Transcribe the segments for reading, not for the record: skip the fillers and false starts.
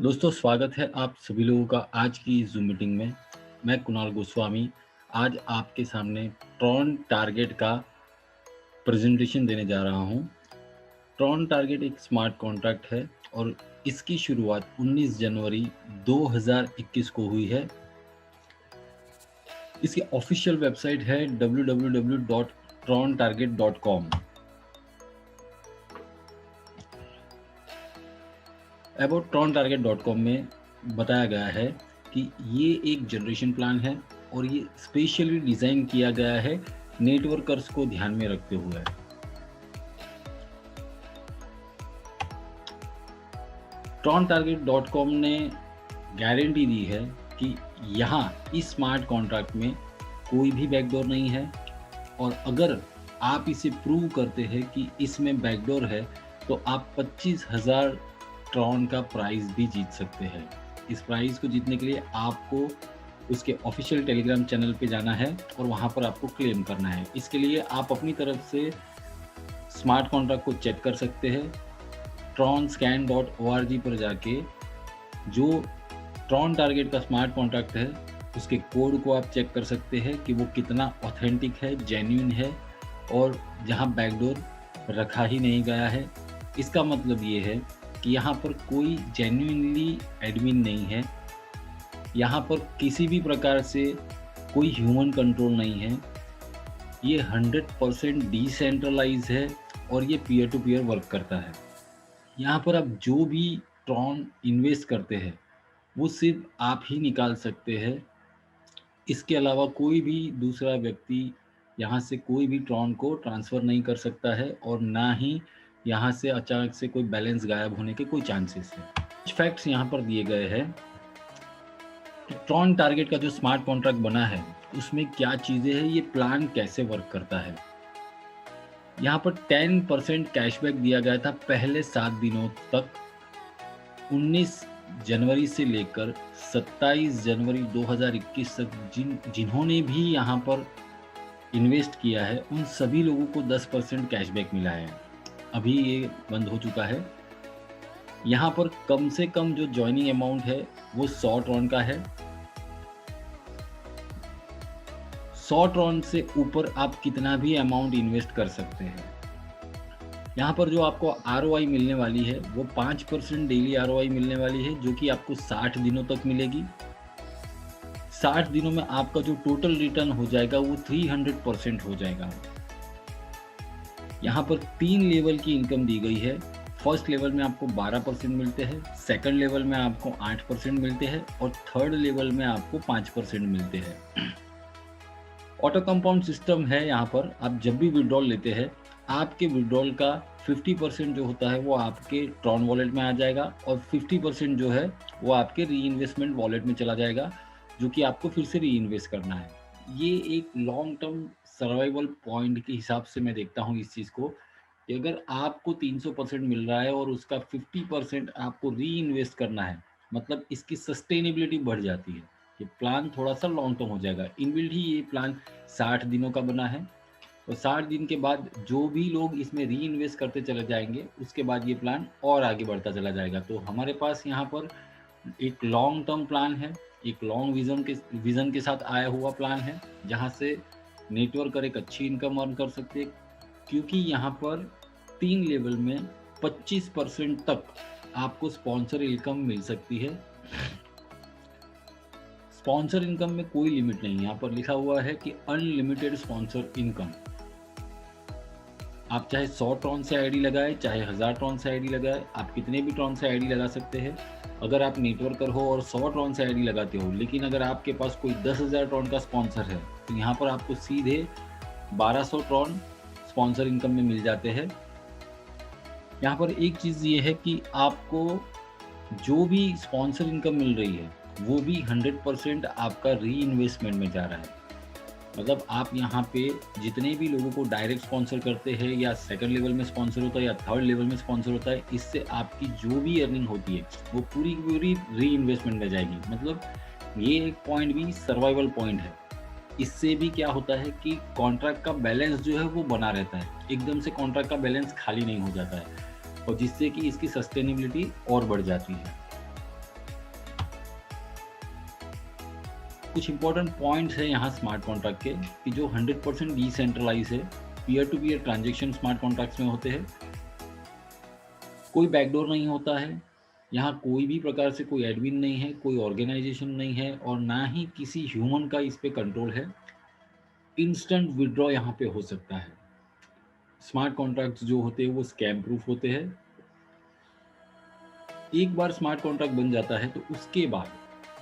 दोस्तों स्वागत है आप सभी लोगों का आज की इस ज़ूम मीटिंग में। मैं कुणाल गोस्वामी आज आपके सामने ट्रॉन टारगेट का प्रेजेंटेशन देने जा रहा हूं। ट्रॉन टारगेट एक स्मार्ट कॉन्ट्रैक्ट है और इसकी शुरुआत 19 जनवरी 2021 को हुई है। इसकी ऑफिशियल वेबसाइट है www.trontarget.com। अबाउट trontarget.com में बताया गया है कि ये एक जनरेशन प्लान है और ये स्पेशली डिज़ाइन किया गया है नेटवर्कर्स को ध्यान में रखते हुए। trontarget.com ने गारंटी दी है कि यहाँ इस स्मार्ट कॉन्ट्रैक्ट में कोई भी बैकडोर नहीं है और अगर आप इसे प्रूव करते हैं कि इसमें बैकडोर है तो आप 25,000 ट्रॉन का प्राइज भी जीत सकते हैं। इस प्राइज को जीतने के लिए आपको उसके ऑफिशियल टेलीग्राम चैनल पे जाना है और वहाँ पर आपको क्लेम करना है। इसके लिए आप अपनी तरफ से स्मार्ट कॉन्ट्रैक्ट को चेक कर सकते हैं। tronscan.org पर जाके जो ट्रॉन टारगेट का स्मार्ट कॉन्ट्रैक्ट है उसके कोड को आप चेक कर सकते हैं कि वो कितना ऑथेंटिक है, जेन्युइन है और जहाँ बैकडोर रखा ही नहीं गया है। इसका मतलब ये है कि यहाँ पर कोई जेन्युइनली एडमिन नहीं है, यहाँ पर किसी भी प्रकार से कोई ह्यूमन कंट्रोल नहीं है। ये 100% डिसेंट्रलाइज है और ये पीयर टू पीयर वर्क करता है। यहाँ पर आप जो भी ट्रॉन इन्वेस्ट करते हैं वो सिर्फ आप ही निकाल सकते हैं। इसके अलावा कोई भी दूसरा व्यक्ति यहाँ से कोई भी ट्रॉन को ट्रांसफ़र नहीं कर सकता है और ना ही यहाँ से अचानक से कोई बैलेंस गायब होने के कोई चांसेस है। कुछ फैक्ट्स यहाँ पर दिए गए हैं कि ट्रॉन टारगेट का जो स्मार्ट कॉन्ट्रैक्ट बना है उसमें क्या चीज़ें हैं, ये प्लान कैसे वर्क करता है। यहाँ पर 10% कैशबैक दिया गया था पहले 7 दिनों तक। 19 जनवरी से लेकर 27 जनवरी 2021 तक जिन्होंने भी यहाँ पर इन्वेस्ट किया है उन सभी लोगों को 10% कैशबैक मिला है। अभी ये बंद हो चुका है। यहाँ पर कम से कम जो ज्वाइनिंग अमाउंट है वो 100 ट्रॉन का है। 100 ट्रॉन से ऊपर आप कितना भी अमाउंट इन्वेस्ट कर सकते हैं। यहाँ पर जो आपको ROI मिलने वाली है वो 5% डेली ROI मिलने वाली है जो कि आपको 60 दिनों तक मिलेगी। 60 दिनों में आपका जो टोटल रिटर्न हो जाएगा वो 300% हो जाएगा। यहाँ पर 3 लेवल की इनकम दी गई है। फर्स्ट लेवल में आपको 12% मिलते हैं, सेकंड लेवल में आपको 8% मिलते हैं और थर्ड लेवल में आपको 5% मिलते हैं। ऑटो कंपाउंड सिस्टम है। यहाँ पर आप जब भी विड्रॉल लेते हैं आपके विड्रॉल का 50% जो होता है वो आपके ट्रॉन वॉलेट में आ जाएगा और 50% जो है वो आपके री इन्वेस्टमेंट वॉलेट में चला जाएगा जो कि आपको फिर से री इन्वेस्ट करना है। ये एक लॉन्ग टर्म सर्वाइवल पॉइंट के हिसाब से मैं देखता हूँ इस चीज़ को कि अगर आपको 300% मिल रहा है और उसका 50% आपको री इन्वेस्ट करना है मतलब इसकी सस्टेनेबिलिटी बढ़ जाती है। ये प्लान थोड़ा सा लॉन्ग टर्म हो जाएगा। इनबिल्ट ही ये प्लान 60 दिनों का बना है और 60 दिन के बाद जो भी लोग इसमें री इन्वेस्ट करते चले जाएंगे उसके बाद ये प्लान और आगे बढ़ता चला जाएगा। तो हमारे पास यहाँ पर एक लॉन्ग टर्म प्लान है, एक लॉन्ग विजन के साथ आया हुआ प्लान है जहाँ से नेटवर्कर एक अच्छी इनकम अर्न कर सकते हैं क्योंकि यहाँ पर 3 लेवल में 25% तक आपको स्पॉन्सर इनकम मिल सकती है। स्पॉन्सर इनकम में कोई लिमिट नहीं है। यहाँ पर लिखा हुआ है कि अनलिमिटेड स्पॉन्सर इनकम। आप चाहे 100 ट्रॉन से आईडी लगाए, चाहे 1000 ट्रॉन से आईडी लगाए, आप कितने भी ट्रॉन से आईडी लगा सकते हैं। अगर आप नेटवर्कर हो और 100 ट्रॉन से आईडी लगाते हो लेकिन अगर आपके पास कोई 10,000 ट्रॉन का स्पॉन्सर है तो यहाँ पर आपको सीधे 1200 ट्रॉन स्पॉन्सर इनकम में मिल जाते हैं। यहाँ पर एक चीज़ ये है कि आपको जो भी स्पॉन्सर इनकम मिल रही है वो भी 100% आपका री इन्वेस्टमेंट में जा रहा है। मतलब आप यहाँ पे जितने भी लोगों को डायरेक्ट स्पॉन्सर करते हैं या सेकंड लेवल में स्पॉन्सर होता है या थर्ड लेवल में स्पॉन्सर होता है, इससे आपकी जो भी अर्निंग होती है वो पूरी की पूरी री इन्वेस्टमेंट में जाएगी। मतलब ये एक पॉइंट भी सर्वाइवल पॉइंट है। इससे भी क्या होता है कि कॉन्ट्रैक्ट का बैलेंस जो है वो बना रहता है, एकदम से कॉन्ट्रैक्ट का बैलेंस खाली नहीं हो जाता है और जिससे कि इसकी सस्टेनेबिलिटी और बढ़ जाती है। कुछ इंपॉर्टेंट पॉइंट्स हैं यहाँ स्मार्ट कॉन्ट्रैक्ट के कि जो 100% डिसेंट्रलाइज है, peer to peer transaction smart contracts में होते हैं, कोई बैकडोर नहीं होता है, यहाँ कोई भी प्रकार से कोई एडमिन नहीं है, कोई ऑर्गेनाइजेशन नहीं है और ना ही किसी ह्यूमन का इस पे कंट्रोल है। इंस्टेंट विड्रॉ यहाँ पे हो सकता है। स्मार्ट कॉन्ट्रैक्ट्स जो होते हैं वो स्कैम प्रूफ होते हैं। एक बार स्मार्ट कॉन्ट्रैक्ट बन जाता है तो उसके बाद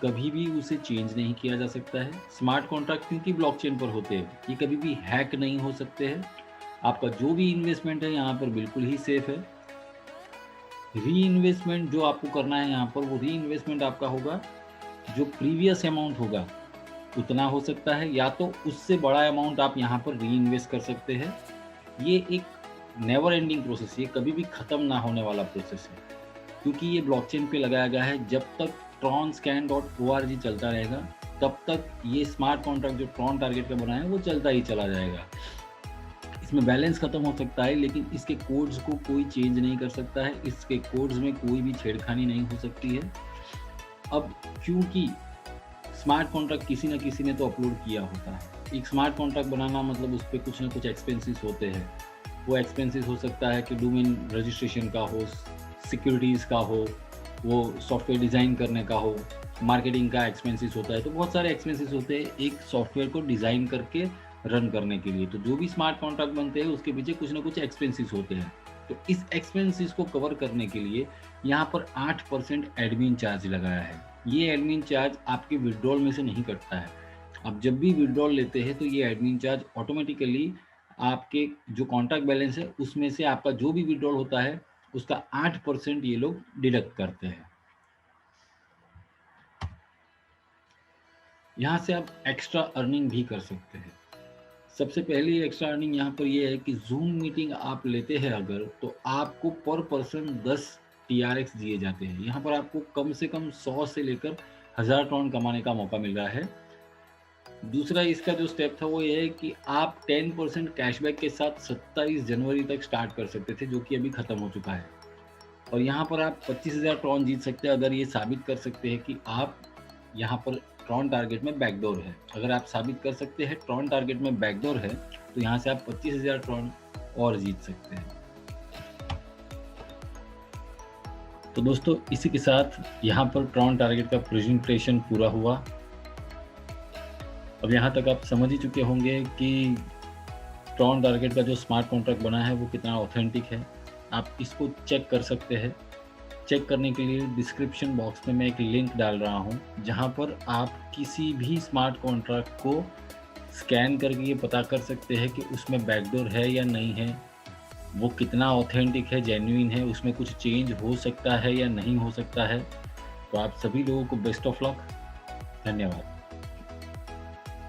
कभी भी उसे चेंज नहीं किया जा सकता है। स्मार्ट कॉन्ट्रैक्ट क्योंकि ब्लॉकचेन पर होते हैं, ये कभी भी हैक नहीं हो सकते हैं। आपका जो भी इन्वेस्टमेंट है यहाँ पर बिल्कुल ही सेफ है। री इन्वेस्टमेंट जो आपको करना है यहाँ पर, वो री इन्वेस्टमेंट आपका होगा जो प्रीवियस अमाउंट होगा उतना हो सकता है, या तो उससे बड़ा अमाउंट आप यहाँ पर री इन्वेस्ट कर सकते हैं। ये एक नेवर एंडिंग प्रोसेस, ये कभी भी ख़त्म ना होने वाला प्रोसेस है, क्योंकि ये ब्लॉकचेन पे लगाया गया है। जब तक tronscan.org चलता रहेगा तब तक ये स्मार्ट कॉन्ट्रैक्ट जो ट्रॉन टारगेट का बना है वो चलता ही चला जाएगा। इसमें बैलेंस खत्म हो सकता है लेकिन इसके कोड्स को कोई चेंज नहीं कर सकता है, इसके कोड्स में कोई भी छेड़खानी नहीं हो सकती है। अब क्योंकि स्मार्ट कॉन्ट्रैक्ट किसी न किसी ने तो अपलोड किया होता है, एक स्मार्ट कॉन्ट्रैक्ट बनाना मतलब उस पर कुछ ना कुछ एक्सपेंसेस होते हैं। वो एक्सपेंसेस हो सकता है कि डोमेन रजिस्ट्रेशन का हो, सिक्योरिटीज़ का हो, वो सॉफ्टवेयर डिज़ाइन करने का हो, मार्केटिंग का एक्सपेंसेस होता है। तो बहुत सारे एक्सपेंसेस होते हैं एक सॉफ्टवेयर को डिज़ाइन करके रन करने के लिए। तो जो भी स्मार्ट कॉन्ट्रैक्ट बनते हैं उसके पीछे कुछ ना कुछ एक्सपेंसेस होते हैं। तो इस एक्सपेंसेस को कवर करने के लिए यहाँ पर 8% एडमिन चार्ज लगाया है। ये एडमिन चार्ज आपके विड्रॉल में से नहीं कटता है। आप जब भी विड्रॉल लेते हैं तो ये एडमिन चार्ज ऑटोमेटिकली आपके जो कॉन्ट्रैक्ट बैलेंस है उसमें से आपका जो भी विड्रॉल होता है उसका 8% ये लोग डिडक्ट करते हैं। यहाँ से आप एक्स्ट्रा अर्निंग भी कर सकते हैं। सबसे पहली एक्स्ट्रा अर्निंग यहाँ पर ये है कि जूम मीटिंग आप लेते हैं अगर, तो आपको पर पर्सन 10 TRX दिए जाते हैं। यहाँ पर आपको कम से कम 100 से लेकर 1000 टन कमाने का मौका मिल रहा है। दूसरा इसका जो स्टेप था वो ये है कि आप 10% कैशबैक के साथ 27 जनवरी तक स्टार्ट कर सकते थे, जो कि अभी ख़त्म हो चुका है। और यहाँ पर आप 25,000 ट्रॉन जीत सकते हैं अगर ये साबित कर सकते हैं कि आप यहाँ पर ट्रॉन टारगेट में बैकडोर है। अगर आप साबित कर सकते हैं ट्रॉन टारगेट में बैकडोर है तो यहाँ से आप 25,000 ट्रॉन और जीत सकते हैं। तो दोस्तों इसी के साथ यहाँ पर ट्रॉन टारगेट का प्रेजेंटेशन पूरा हुआ। अब यहाँ तक आप समझ ही चुके होंगे कि ट्रॉन टारगेट का जो स्मार्ट कॉन्ट्रैक्ट बना है वो कितना ऑथेंटिक है। आप इसको चेक कर सकते हैं। चेक करने के लिए डिस्क्रिप्शन बॉक्स में मैं एक लिंक डाल रहा हूँ जहाँ पर आप किसी भी स्मार्ट कॉन्ट्रैक्ट को स्कैन करके ये पता कर सकते हैं कि उसमें बैकडोर है या नहीं है, वो कितना ऑथेंटिक है, जेन्युइन है, उसमें कुछ चेंज हो सकता है या नहीं हो सकता है। तो आप सभी लोगों को बेस्ट ऑफ लक। धन्यवाद।